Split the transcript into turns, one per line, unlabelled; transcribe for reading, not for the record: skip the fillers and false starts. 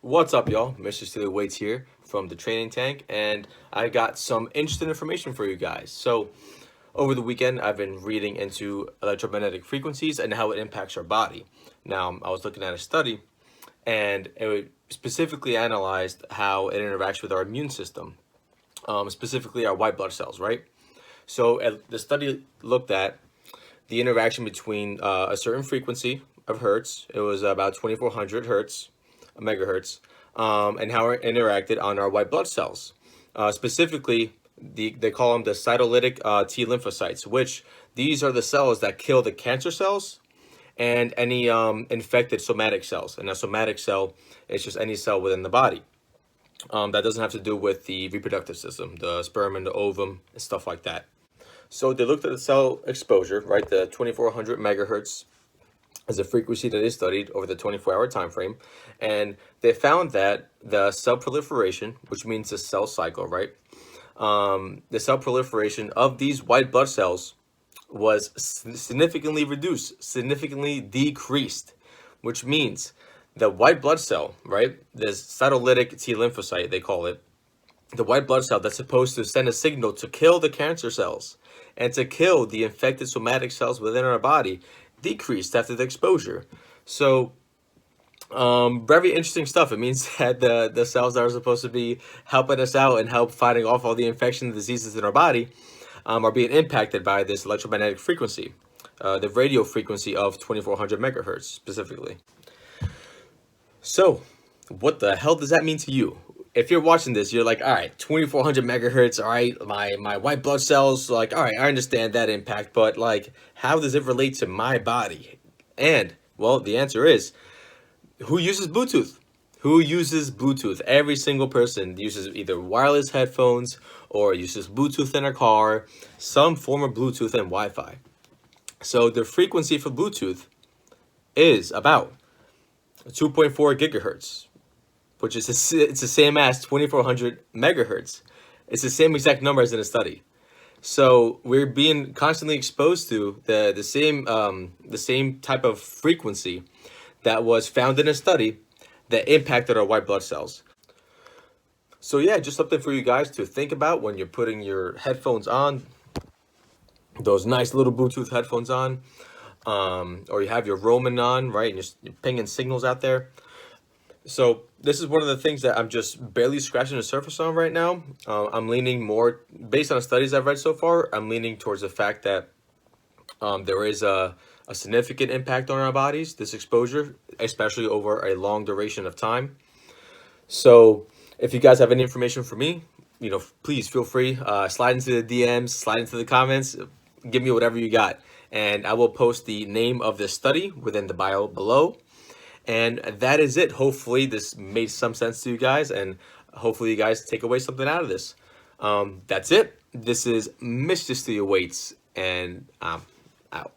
What's up, y'all? Mr. Steely Waits here from the training tank, and I got some interesting information for you guys. So, over the weekend, I've been reading into electromagnetic frequencies and how it impacts our body. Now, I was looking at a study, and it specifically analyzed how it interacts with our immune system, specifically our white blood cells, right? So, the study looked at the interaction between a certain frequency of hertz. It was about 2400 hertz, megahertz, and how it interacted on our white blood cells. Specifically, they call them the cytolytic T lymphocytes, which these are the cells that kill the cancer cells and any infected somatic cells. And a somatic cell is just any cell within the body. That doesn't have to do with the reproductive system, the sperm and the ovum, and stuff like that. So they looked at the cell exposure, right, the 2400 megahertz as a frequency that they studied over the 24-hour time frame, and they found that the cell proliferation, which means the cell cycle, right, the cell proliferation of these white blood cells was significantly reduced, significantly decreased, which means the white blood cell, right, this cytolytic T lymphocyte, they call it, the white blood cell that's supposed to send a signal to kill the cancer cells and to kill the infected somatic cells within our body, decreased after the exposure. So very interesting stuff. It means that the cells that are supposed to be helping us out and help fighting off all the infection and diseases in our body are being impacted by this electromagnetic frequency, the radio frequency of 2400 megahertz specifically. So what the hell does that mean to you? If you're watching this, you're like, all right, 2400 megahertz, all right, my white blood cells, like, all right, I understand that impact, but like, how does it relate to my body? And, well, the answer is, who uses Bluetooth? Who uses Bluetooth? Every single person uses either wireless headphones or uses Bluetooth in a car, some form of Bluetooth and Wi-Fi. So the frequency for Bluetooth is about 2.4 gigahertz, which is it's the same as 2400 megahertz. It's the same exact number as in a study. So we're being constantly exposed to the same type of frequency that was found in a study that impacted our white blood cells. So yeah, just something for you guys to think about when you're putting your headphones on, those nice little Bluetooth headphones on, or you have your Roman on, right, and you're pinging signals out there. So this is one of the things that I'm just barely scratching the surface on right now. I'm leaning more, based on the studies I've read so far, I'm leaning towards the fact that there is a significant impact on our bodies, this exposure, especially over a long duration of time. So if you guys have any information for me, please feel free, slide into the DMs, slide into the comments, give me whatever you got. And I will post the name of this study within the bio below. And that is it. Hopefully this made some sense to you guys, and hopefully you guys take away something out of this. That's it. This is Mr. Steely Waits, and I'm out.